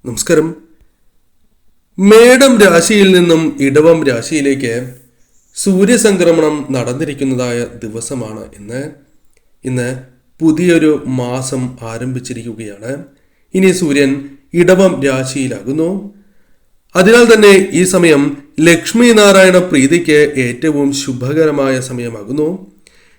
നമസ്കാരം. മേടം രാശിയിൽ നിന്നും ഇടവം രാശിയിലേക്ക് സൂര്യസംക്രമണം നടന്നിരിക്കുന്നതായ ദിവസമാണ് ഇന്ന് പുതിയൊരു മാസം ആരംഭിച്ചിരിക്കുകയാണ്. ഇനി സൂര്യൻ ഇടവം രാശിയിലാകുന്നു. അതിനാൽ തന്നെ ഈ സമയം ലക്ഷ്മി നാരായണ പ്രീതിക്ക് ഏറ്റവും ശുഭകരമായ സമയമാകുന്നു.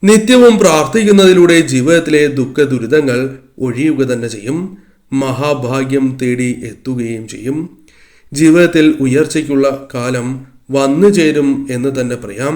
നിത്യവും പ്രാർത്ഥിക്കുന്നതിലൂടെ ജീവിതത്തിലെ ദുഃഖ ദുരിതങ്ങൾ ഒഴിയുക തന്നെ ചെയ്യും. മഹാഭാഗ്യം തേടി എത്തുകയും ചെയ്യും. ജീവിതത്തിൽ ഉയർച്ചയ്ക്കുള്ള കാലം വന്നു ചേരും എന്ന് തന്നെ പറയാം.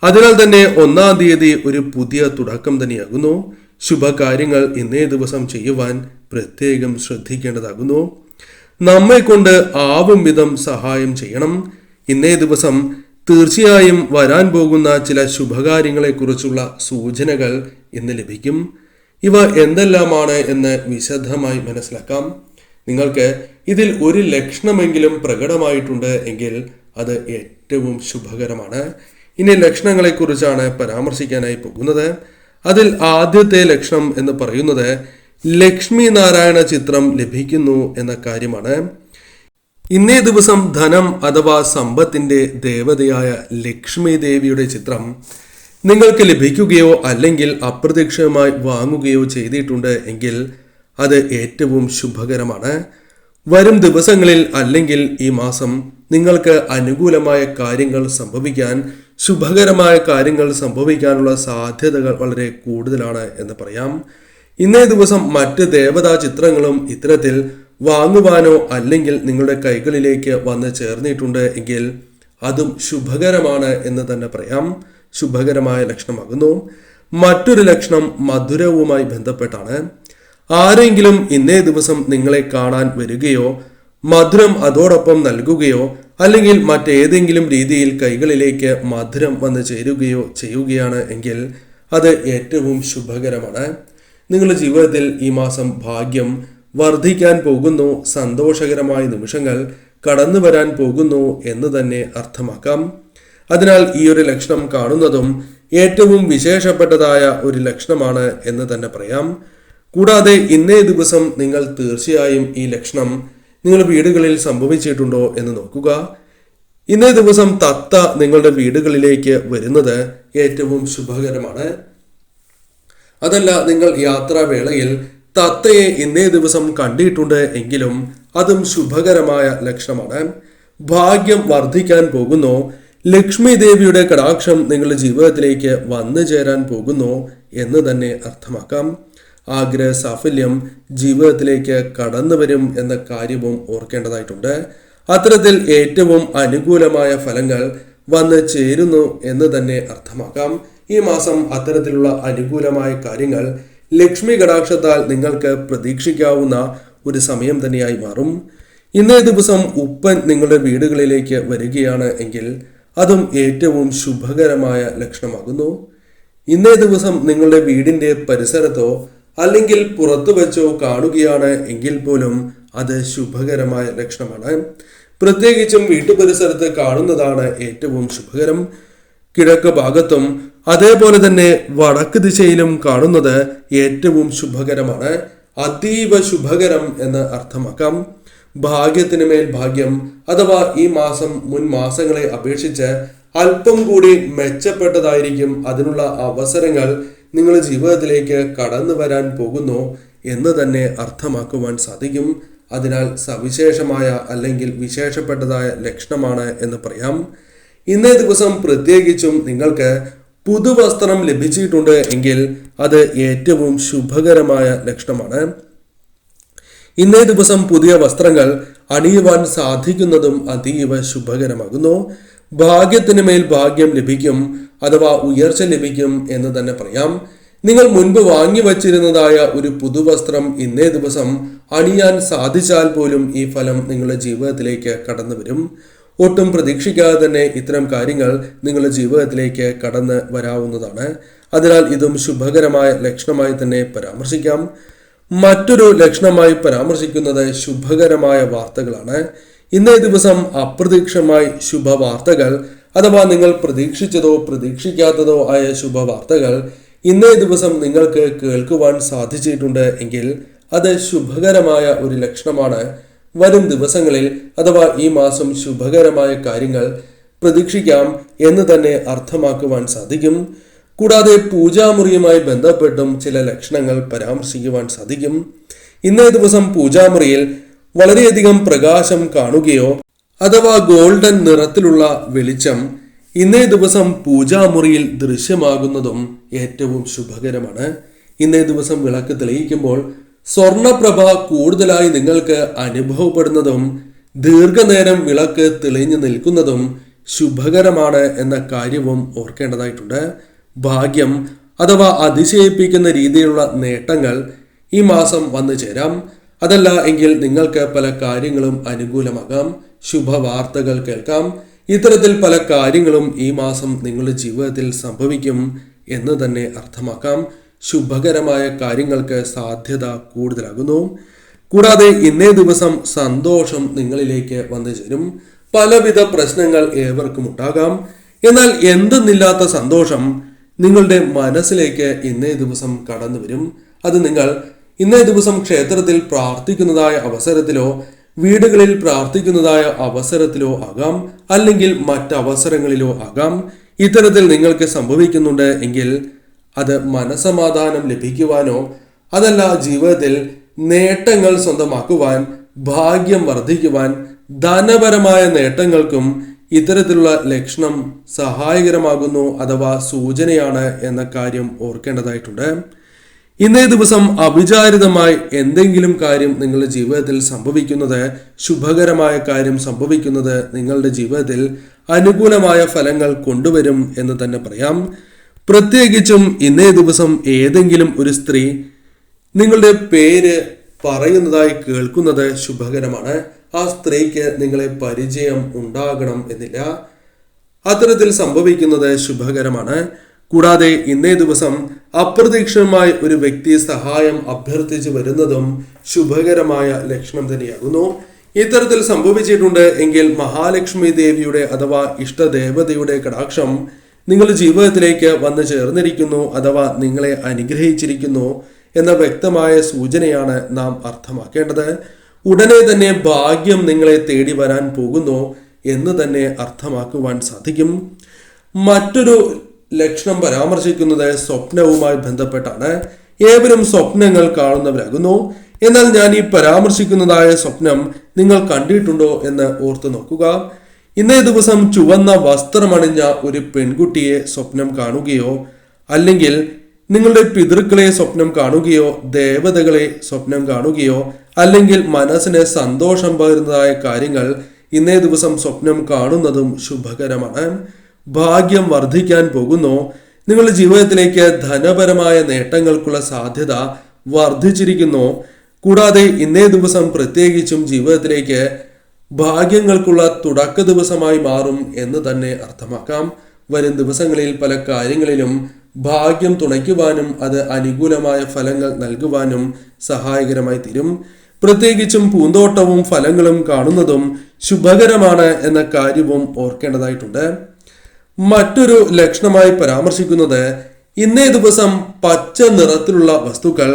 അതിനാൽ തന്നെ 1-ാം തീയതി ഒരു പുതിയ തുടക്കം തന്നെയാകുന്നു. ശുഭകാര്യങ്ങൾ ഇന്നേ ദിവസം ചെയ്യുവാൻ പ്രത്യേകം ശ്രദ്ധിക്കേണ്ടതാകുന്നു. നമ്മെ കൊണ്ട് ആവും വിധം സഹായം ചെയ്യണം. ഇന്നേ ദിവസം തീർച്ചയായും വരാൻ പോകുന്ന ചില ശുഭകാര്യങ്ങളെക്കുറിച്ചുള്ള സൂചനകൾ ഇന്ന് ലഭിക്കും. ഇവ എന്തെല്ലാമാണ് എന്ന് വിശദമായി മനസ്സിലാക്കാം. നിങ്ങൾക്ക് ഇതിൽ ഒരു ലക്ഷണമെങ്കിലും പ്രകടമായിട്ടുണ്ട് എങ്കിൽ അത് ഏറ്റവും ശുഭകരമാണ്. ഇനി ലക്ഷണങ്ങളെക്കുറിച്ചാണ് പരാമർശിക്കാനായി പോകുന്നത്. അതിൽ ആദ്യത്തെ ലക്ഷണം എന്ന് പറയുന്നത് ലക്ഷ്മി നാരായണ ചിത്രം ലഭിക്കുന്നു എന്ന കാര്യമാണ്. ഇന്നേ ദിവസം ധനം അഥവാ സമ്പത്തിന്റെ ദേവതയായ ലക്ഷ്മി ദേവിയുടെ ചിത്രം നിങ്ങൾക്ക് ലഭിക്കുകയോ അല്ലെങ്കിൽ അപ്രതീക്ഷിതമായി വാങ്ങുകയോ ചെയ്തിട്ടുണ്ട് എങ്കിൽ അത് ഏറ്റവും ശുഭകരമാണ്. വരും ദിവസങ്ങളിൽ അല്ലെങ്കിൽ ഈ മാസം നിങ്ങൾക്ക് അനുകൂലമായ കാര്യങ്ങൾ സംഭവിക്കാൻ, ശുഭകരമായ കാര്യങ്ങൾ സംഭവിക്കാനുള്ള സാധ്യതകൾ വളരെ കൂടുതലാണ് എന്ന് പറയാം. ഇന്നേ ദിവസം മറ്റ് ദേവതാ ചിത്രങ്ങളും ഇത്തരത്തിൽ വാങ്ങുവാനോ അല്ലെങ്കിൽ നിങ്ങളുടെ കൈകളിലേക്ക് വന്ന് ചേർന്നിട്ടുണ്ട് എങ്കിൽ അതും ശുഭകരമാണ് എന്ന് തന്നെ പറയാം. ശുഭകരമായ ലക്ഷണമാകുന്നു. മറ്റൊരു ലക്ഷണം മധുരവുമായി ബന്ധപ്പെട്ടാണ്. ആരെങ്കിലും ഇന്നേ ദിവസം നിങ്ങളെ കാണാൻ വരികയോ മധുരം അതോടൊപ്പം നൽകുകയോ അല്ലെങ്കിൽ മറ്റേതെങ്കിലും രീതിയിൽ കൈകളിലേക്ക് മധുരം വന്ന് ചേരുകയോ ചെയ്യുകയാണ് എങ്കിൽ അത് ഏറ്റവും ശുഭകരമാണ്. നിങ്ങളുടെ ജീവിതത്തിൽ ഈ മാസം ഭാഗ്യം വർദ്ധിക്കാൻ പോകുന്നു, സന്തോഷകരമായ നിമിഷങ്ങൾ കടന്നു വരാൻ പോകുന്നു എന്ന് തന്നെ അർത്ഥമാക്കാം. അതിനാൽ ഈ ഒരു ലക്ഷണം കാണുന്നതും ഏറ്റവും വിശേഷപ്പെട്ടതായ ഒരു ലക്ഷണമാണ് എന്ന് തന്നെ പറയാം. കൂടാതെ ഇന്നേ ദിവസം നിങ്ങൾ തീർച്ചയായും ഈ ലക്ഷണം നിങ്ങളുടെ വീടുകളിൽ സംഭവിച്ചിട്ടുണ്ടോ എന്ന് നോക്കുക. ഇന്നേ ദിവസം തത്ത നിങ്ങളുടെ വീടുകളിലേക്ക് വരുന്നത് ഏറ്റവും ശുഭകരമാണ്. അതല്ല, നിങ്ങൾ യാത്രാവേളയിൽ തത്തയെ ഇന്നേ ദിവസം കണ്ടിട്ടുണ്ട് എങ്കിലും അതും ശുഭകരമായ ലക്ഷണമാണ്. ഭാഗ്യം വർദ്ധിക്കാൻ പോകുന്നു. ലക്ഷ്മി ദേവിയുടെ കടാക്ഷം നിങ്ങളുടെ ജീവിതത്തിലേക്ക് വന്നു ചേരാൻ പോകുന്നു എന്ന് തന്നെ അർത്ഥമാക്കാം. ആഗ്രഹ സാഫല്യം ജീവിതത്തിലേക്ക് കടന്നു വരും എന്ന കാര്യവും ഓർക്കേണ്ടതായിട്ടുണ്ട്. അത്തരത്തിൽ ഏറ്റവും അനുകൂലമായ ഫലങ്ങൾ വന്ന് ചേരുന്നു എന്ന് തന്നെ അർത്ഥമാക്കാം. ഈ മാസം അത്തരത്തിലുള്ള അനുകൂലമായ കാര്യങ്ങൾ ലക്ഷ്മി കടാക്ഷത്താൽ നിങ്ങൾക്ക് പ്രതീക്ഷിക്കാവുന്ന ഒരു സമയം തന്നെയായി മാറും. ഇന്നേ ദിവസം ഉപ്പൻ നിങ്ങളുടെ വീടുകളിലേക്ക് വരികയാണ് എങ്കിൽ അതും ഏറ്റവും ശുഭകരമായ ലക്ഷണമാകുന്നു. ഇന്നേ ദിവസം നിങ്ങളുടെ വീടിന്റെ പരിസരത്തോ അല്ലെങ്കിൽ പുറത്തു വെച്ചോ കാണുകയാണ് എങ്കിൽ പോലും അത് ശുഭകരമായ ലക്ഷണമാണ്. പ്രത്യേകിച്ചും വീട്ടുപരിസരത്ത് കാണുന്നതാണ് ഏറ്റവും ശുഭകരം. കിഴക്ക് ഭാഗത്തും അതേപോലെ തന്നെ വടക്ക് ദിശയിലും കാണുന്നത് ഏറ്റവും ശുഭകരമാണ്. അതീവ ശുഭകരം എന്ന് അർത്ഥമാക്കാം. ഭാഗ്യത്തിന് മേൽ ഭാഗ്യം അഥവാ ഈ മാസം മുൻ മാസങ്ങളെ അപേക്ഷിച്ച് അല്പം കൂടി മെച്ചപ്പെട്ടതായിരിക്കും. അതിനുള്ള അവസരങ്ങൾ നിങ്ങളുടെ ജീവിതത്തിലേക്ക് കടന്നു വരാൻ പോകുന്നു എന്ന് തന്നെ അർത്ഥമാക്കുവാൻ സാധിക്കും. അതിനാൽ സവിശേഷമായ അല്ലെങ്കിൽ വിശേഷപ്പെട്ടതായ ലക്ഷണമാണ് എന്ന് പറയാം. ഇന്നേ ദിവസം പ്രത്യേകിച്ചും നിങ്ങൾക്ക് പുതുവസ്ത്രം ലഭിച്ചിട്ടുണ്ട് എങ്കിൽ അത് ഏറ്റവും ശുഭകരമായ ലക്ഷണമാണ്. ഇന്നേ ദിവസം പുതിയ വസ്ത്രങ്ങൾ അണിയുവാൻ സാധിക്കുന്നതും അതീവ ശുഭകരമാകുന്നു. ഭാഗ്യത്തിന് മേൽ ഭാഗ്യം ലഭിക്കും അഥവാ ഉയർച്ച ലഭിക്കും എന്ന് തന്നെ പറയാം. നിങ്ങൾ മുൻപ് വാങ്ങി വച്ചിരുന്നതായ ഒരു പുതുവസ്ത്രം ഇന്നേ ദിവസം അണിയാൻ സാധിച്ചാൽ പോലും ഈ ഫലം നിങ്ങളുടെ ജീവിതത്തിലേക്ക് കടന്നു വരും. ഒട്ടും പ്രതീക്ഷിക്കാതെ തന്നെ ഇത്തരം കാര്യങ്ങൾ നിങ്ങളുടെ ജീവിതത്തിലേക്ക് കടന്ന് വരാവുന്നതാണ്. അതിനാൽ ഇതും ശുഭകരമായ ലക്ഷണമായി തന്നെ പരാമർശിക്കാം. മറ്റൊരു ലക്ഷണമായി പരാമർശിക്കുന്നത് ശുഭകരമായ വാർത്തകളാണ്. ഇന്നേ ദിവസം അപ്രതീക്ഷിതമായി ശുഭവാർത്തകൾ അഥവാ നിങ്ങൾ പ്രതീക്ഷിച്ചതോ പ്രതീക്ഷിക്കാത്തതോ ആയ ശുഭവാർത്തകൾ ഇന്നേ ദിവസം നിങ്ങൾക്ക് കേൾക്കുവാൻ സാധിച്ചിട്ടുണ്ട് എങ്കിൽ അത് ശുഭകരമായ ഒരു ലക്ഷണമാണ്. വരും ദിവസങ്ങളിൽ അഥവാ ഈ മാസം ശുഭകരമായ കാര്യങ്ങൾ പ്രതീക്ഷിക്കാം എന്ന് തന്നെ അർത്ഥമാക്കുവാൻ സാധിക്കും. കൂടാതെ പൂജാമുറിയുമായി ബന്ധപ്പെട്ടും ചില ലക്ഷണങ്ങൾ പരാമർശിക്കുവാൻ സാധിക്കും. ഇന്നേ ദിവസം പൂജാമുറിയിൽ വളരെയധികം പ്രകാശം കാണുകയോ അഥവാ ഗോൾഡൻ നിറത്തിലുള്ള വെളിച്ചം ഇന്നേ ദിവസം പൂജാമുറിയിൽ ദൃശ്യമാകുന്നതും ഏറ്റവും ശുഭകരമാണ്. ഇന്നേ ദിവസം വിളക്ക് തെളിയിക്കുമ്പോൾ സ്വർണപ്രഭ കൂടുതലായി നിങ്ങൾക്ക് അനുഭവപ്പെടുന്നതും ദീർഘനേരം വിളക്ക് തെളിഞ്ഞു നിൽക്കുന്നതും ശുഭകരമാണ് എന്ന കാര്യവും ഓർക്കേണ്ടതായിട്ടുണ്ട്. ഭാഗ്യം അഥവാ അതിശയിപ്പിക്കുന്ന രീതിയിലുള്ള നേട്ടങ്ങൾ ഈ മാസം വന്നു ചേരാം. അതല്ല എങ്കിൽ നിങ്ങൾക്ക് പല കാര്യങ്ങളും അനുകൂലമാകാം, ശുഭവാർത്തകൾ കേൾക്കാം. ഇത്തരത്തിൽ പല കാര്യങ്ങളും ഈ മാസം നിങ്ങളുടെ ജീവിതത്തിൽ സംഭവിക്കും എന്ന് തന്നെ അർത്ഥമാക്കാം. ശുഭകരമായ കാര്യങ്ങൾക്ക് സാധ്യത കൂടുതലാകുന്നു. കൂടാതെ ഇന്നേ ദിവസം സന്തോഷം നിങ്ങളിലേക്ക് വന്നു ചേരും. പലവിധ പ്രശ്നങ്ങൾ ഏവർക്കും ഉണ്ടാകാം. എന്നാൽ എന്തെന്നില്ലാത്ത സന്തോഷം നിങ്ങളുടെ മനസ്സിലേക്ക് ഇന്നേ ദിവസം കടന്നു വരും. അത് നിങ്ങൾ ഇന്നേ ദിവസം ക്ഷേത്രത്തിൽ പ്രാർത്ഥിക്കുന്നതായ അവസരത്തിലോ വീടുകളിൽ പ്രാർത്ഥിക്കുന്നതായ അവസരത്തിലോ ആകാം, അല്ലെങ്കിൽ മറ്റവസരങ്ങളിലോ ആകാം. ഇത്തരത്തിൽ നിങ്ങൾക്ക് സംഭവിക്കുന്നുണ്ട് എങ്കിൽ അത് മനസമാധാനം ലഭിക്കുവാനോ അതല്ല ജീവിതത്തിൽ നേട്ടങ്ങൾ സ്വന്തമാക്കുവാൻ, ഭാഗ്യം വർദ്ധിക്കുവാൻ, ധനപരമായ നേട്ടങ്ങൾക്കും ഇത്തരത്തിലുള്ള ലക്ഷണം സഹായകരമാകുന്നു അഥവാ സൂചനയാണ് എന്ന കാര്യം ഓർക്കേണ്ടതായിട്ടുണ്ട്. ഇന്നേ ദിവസം അവിചാരിതമായി എന്തെങ്കിലും കാര്യം നിങ്ങളുടെ ജീവിതത്തിൽ സംഭവിക്കുന്നത്, ശുഭകരമായ കാര്യം സംഭവിക്കുന്നത് നിങ്ങളുടെ ജീവിതത്തിൽ അനുകൂലമായ ഫലങ്ങൾ കൊണ്ടുവരും എന്ന് തന്നെ പറയാം. പ്രത്യേകിച്ചും ഇന്നേ ദിവസം ഏതെങ്കിലും ഒരു സ്ത്രീ നിങ്ങളുടെ പേര് പറയുന്നതായി കേൾക്കുന്നത് ശുഭകരമാണ്. ആ സ്ത്രീക്ക് നിങ്ങളെ പരിചയം ഉണ്ടാകണം എന്നില്ല. അത്തരത്തിൽ സംഭവിക്കുന്നത് ശുഭകരമാണ്. കൂടാതെ ഇന്നേ ദിവസം അപ്രതീക്ഷിതമായി ഒരു വ്യക്തി സഹായം അഭ്യർത്ഥിച്ചു വരുന്നതും ശുഭകരമായ ലക്ഷണം തന്നെയാകുന്നു. ഇത്തരത്തിൽ സംഭവിച്ചിട്ടുണ്ട് എങ്കിൽ മഹാലക്ഷ്മി ദേവിയുടെ അഥവാ ഇഷ്ടദേവതയുടെ കടാക്ഷം നിങ്ങളുടെ ജീവിതത്തിലേക്ക് വന്നു ചേർന്നിരിക്കുന്നു അഥവാ നിങ്ങളെ അനുഗ്രഹിച്ചിരിക്കുന്നു എന്ന വ്യക്തമായ സൂചനയാണ് നാം അർത്ഥമാക്കേണ്ടത്. ഉടനെ തന്നെ ഭാഗ്യം നിങ്ങളെ തേടി വരാൻ പോകുന്നു എന്ന് തന്നെ അർത്ഥമാക്കുവാൻ സാധിക്കും. മറ്റൊരു ലക്ഷണം പരാമർശിക്കുന്നത് സ്വപ്നവുമായി ബന്ധപ്പെട്ടാണ്. ഏവരും സ്വപ്നങ്ങൾ കാണുന്നവരാകുന്നു. എന്നാൽ ഞാൻ ഈ പരാമർശിക്കുന്നതായ സ്വപ്നം നിങ്ങൾ കണ്ടിട്ടുണ്ടോ എന്ന് ഓർത്തു നോക്കുക. ഇന്നേ ദിവസം ചുവന്ന വസ്ത്രമണിഞ്ഞ ഒരു പെൺകുട്ടിയെ സ്വപ്നം കാണുകയോ അല്ലെങ്കിൽ നിങ്ങളുടെ പിതൃക്കളെ സ്വപ്നം കാണുകയോ ദേവതകളെ സ്വപ്നം കാണുകയോ അല്ലെങ്കിൽ മനസ്സിന് സന്തോഷം പകരുന്നതായ കാര്യങ്ങൾ ഇന്നേ ദിവസം സ്വപ്നം കാണുന്നതും ശുഭകരമാണ്. ഭാഗ്യം വർദ്ധിക്കാൻ പോകുന്നു. നിങ്ങളുടെ ജീവിതത്തിലേക്ക് ധനപരമായ നേട്ടങ്ങൾക്കുള്ള സാധ്യത വർദ്ധിച്ചിരിക്കുന്നു. കൂടാതെ ഇന്നേ ദിവസം പ്രത്യേകിച്ചും ജീവിതത്തിലേക്ക് ഭാഗ്യങ്ങൾക്കുള്ള തുടക്ക ദിവസമായി മാറും എന്ന് തന്നെ അർത്ഥമാക്കാം. വരും ദിവസങ്ങളിൽ പല കാര്യങ്ങളിലും ഭാഗ്യം തുണയ്ക്കുവാനും അത് അനുകൂലമായ ഫലങ്ങൾ നൽകുവാനും സഹായകരമായി തീരും. പ്രത്യേകിച്ചും പൂന്തോട്ടവും ഫലങ്ങളും കാണുന്നതും ശുഭകരമാണ് എന്ന കാര്യവും ഓർക്കേണ്ടതായിട്ടുണ്ട്. മറ്റൊരു ലക്ഷണമായി പരാമർശിക്കുന്നത് ഇന്നേ ദിവസം പച്ച നിറത്തിലുള്ള വസ്തുക്കൾ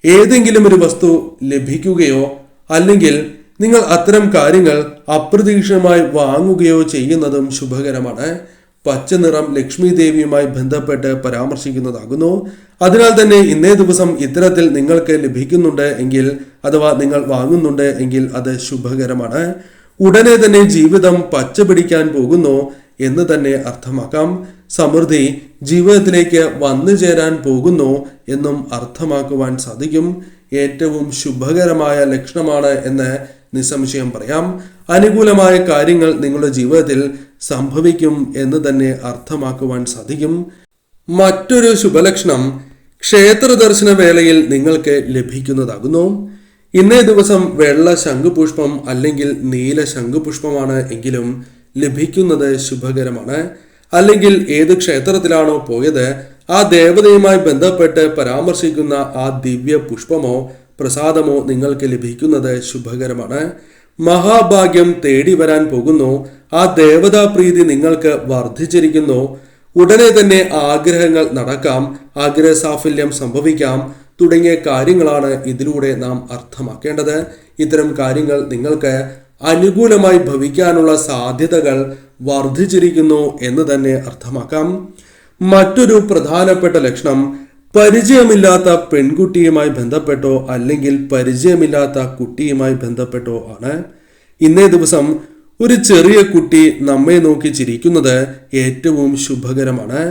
ഏതെങ്കിലും ഒരു വസ്തു ലഭിക്കുകയോ അല്ലെങ്കിൽ നിങ്ങൾ അത്തരം കാര്യങ്ങൾ അപ്രതീക്ഷിതമായി വാങ്ങുകയോ ചെയ്യുന്നതും ശുഭകരമാണ്. പച്ച നിറം ലക്ഷ്മി ദേവിയുമായി ബന്ധപ്പെട്ട് പരാമർശിക്കുന്നതാകുന്നു. അതിനാൽ തന്നെ ഇന്നേ ദിവസം ഇത്തരത്തിൽ നിങ്ങൾക്ക് ലഭിക്കുന്നുണ്ട് എങ്കിൽ അഥവാ നിങ്ങൾ വാങ്ങുന്നുണ്ട് എങ്കിൽ അത് ശുഭകരമാണ്. ഉടനെ തന്നെ ജീവിതം പച്ച പിടിക്കാൻ പോകുന്നു എന്ന് തന്നെ അർത്ഥമാക്കാം. സമൃദ്ധി ജീവിതത്തിലേക്ക് വന്നു ചേരാൻ പോകുന്നു എന്നും അർത്ഥമാക്കുവാൻ സാധിക്കും. ഏറ്റവും ശുഭകരമായ ലക്ഷണമാണ് എന്ന് നിസ്സംശയം പറയാം. അനുകൂലമായ കാര്യങ്ങൾ നിങ്ങളുടെ ജീവിതത്തിൽ സംഭവിക്കും എന്ന് തന്നെ അർത്ഥമാക്കുവാൻ സാധിക്കും. മറ്റൊരു ശുഭലക്ഷണം ക്ഷേത്ര ദർശന വേളയിൽ നിങ്ങൾക്ക് ലഭിക്കുന്നതാകുന്നു. ഇന്നേ ദിവസം വെള്ള ശംഖുപുഷ്പം അല്ലെങ്കിൽ നീല ശംഖുപുഷ്പമാണ് എങ്കിലും ലഭിക്കുന്നത് ശുഭകരമാണ്. അല്ലെങ്കിൽ ഏത് ക്ഷേത്രത്തിലാണോ പോയത് ആ ദേവതയുമായി ബന്ധപ്പെട്ട് പരാമർശിക്കുന്ന ആ ദിവ്യ പുഷ്പമോ പ്രസാദമോ നിങ്ങൾക്ക് ലഭിക്കുന്നത് ശുഭകരമാണ്. മഹാഭാഗ്യം തേടി വരാൻ പോകുന്നു. ആ ദേവതാ പ്രീതി നിങ്ങൾക്ക് വർദ്ധിച്ചിരിക്കുന്നു. ഉടനെ തന്നെ ആഗ്രഹങ്ങൾ നടക്കാം, ആഗ്രഹ സാഫല്യം സംഭവിക്കാം തുടങ്ങിയ കാര്യങ്ങളാണ് ഇതിലൂടെ നാം അർത്ഥമാക്കേണ്ടത്. ഇത്തരം കാര്യങ്ങൾ നിങ്ങൾക്ക് അനുകൂലമായി ഭവിക്കാനുള്ള സാധ്യതകൾ വർദ്ധിച്ചിരിക്കുന്നു എന്ന് തന്നെ അർത്ഥമാക്കാം. മറ്റൊരു പ്രധാനപ്പെട്ട ലക്ഷണം പരിചയമില്ലാത്ത പെൺകുട്ടിയുമായി ബന്ധപ്പെട്ടോ അല്ലെങ്കിൽ പരിചയമില്ലാത്ത കുട്ടിയുമായി ബന്ധപ്പെട്ടോ ആണ്. ഇന്നേ ദിവസം ഒരു ചെറിയ കുട്ടി നമ്മെ നോക്കി ചിരിക്കുന്നത് ഏറ്റവും ശുഭകരമാണ്.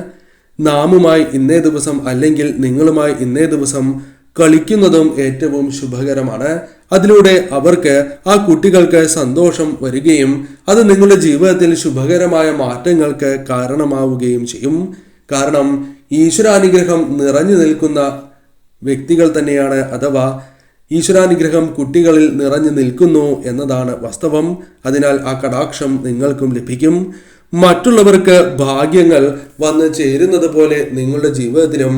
നാമുമായി ഇന്നേ ദിവസം അല്ലെങ്കിൽ നിങ്ങളുമായി ഇന്നേ ദിവസം കളിക്കുന്നതും ഏറ്റവും ശുഭകരമാണ്. അതിലൂടെ അവർക്ക് ആ കുട്ടികൾക്ക് സന്തോഷം വരികയും അത് നിങ്ങളുടെ ജീവിതത്തിൽ ശുഭകരമായ മാറ്റങ്ങൾക്ക് കാരണമാവുകയും ചെയ്യും. കാരണം ഈശ്വരാനുഗ്രഹം നിറഞ്ഞു നിൽക്കുന്ന വ്യക്തികൾ തന്നെയാണ്, അഥവാ ഈശ്വരാനുഗ്രഹം കുട്ടികളിൽ നിറഞ്ഞു നിൽക്കുന്നു എന്നതാണ് വാസ്തവം. അതിനാൽ ആ കടാക്ഷം നിങ്ങൾക്കും ലഭിക്കും. മറ്റുള്ളവർക്ക് ഭാഗ്യങ്ങൾ വന്ന് ചേരുന്നത് പോലെ നിങ്ങളുടെ ജീവിതത്തിലും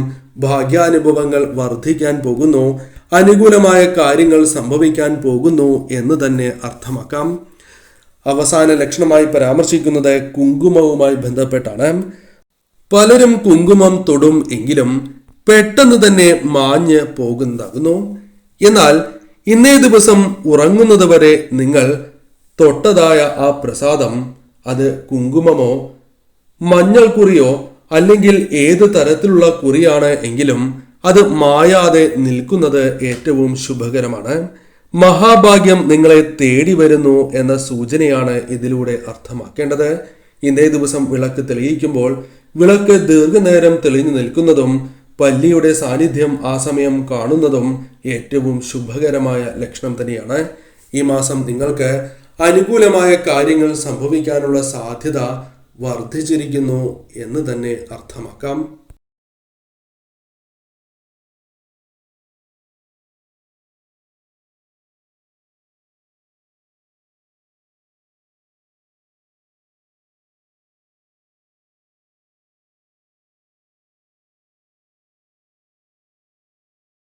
ഭാഗ്യാനുഭവങ്ങൾ വർദ്ധിക്കാൻ പോകുന്നു, അനുകൂലമായ കാര്യങ്ങൾ സംഭവിക്കാൻ പോകുന്നു എന്ന് തന്നെ അർത്ഥമാക്കാം. അവസാന ലക്ഷണമായി പരാമർശിക്കുന്നത് കുങ്കുമവുമായി ബന്ധപ്പെട്ടാണ്. പലരും കുങ്കുമം തൊടും എങ്കിലും പെട്ടെന്ന് തന്നെ മാഞ്ഞ് പോകുന്നതാകുന്നു. എന്നാൽ ഇന്നേ ദിവസം ഉറങ്ങുന്നത് വരെ നിങ്ങൾ തൊട്ടതായ ആ പ്രസാദം, അത് കുങ്കുമമോ മഞ്ഞൾ കുറിയോ അല്ലെങ്കിൽ ഏത് തരത്തിലുള്ള കുറിയാണ് എങ്കിലും അത് മായാതെ നിൽക്കുന്നത് ഏറ്റവും ശുഭകരമാണ്. മഹാഭാഗ്യം നിങ്ങളെ തേടി വരുന്നു എന്ന സൂചനയാണ് ഇതിലൂടെ അർത്ഥമാക്കേണ്ടത്. ഇന്നേ ദിവസം വിളക്ക് തെളിയിക്കുമ്പോൾ വിളക്ക് ദീർഘനേരം തെളിഞ്ഞു നിൽക്കുന്നതും പല്ലിയുടെ സാന്നിധ്യം ആ സമയം കാണുന്നതും ഏറ്റവും ശുഭകരമായ ലക്ഷണം തന്നെയാണ്. ഈ മാസം നിങ്ങൾക്ക് അനുകൂലമായ കാര്യങ്ങൾ സംഭവിക്കാനുള്ള സാധ്യത വർദ്ധിച്ചിരിക്കുന്നു എന്ന് തന്നെ അർത്ഥമാക്കാം.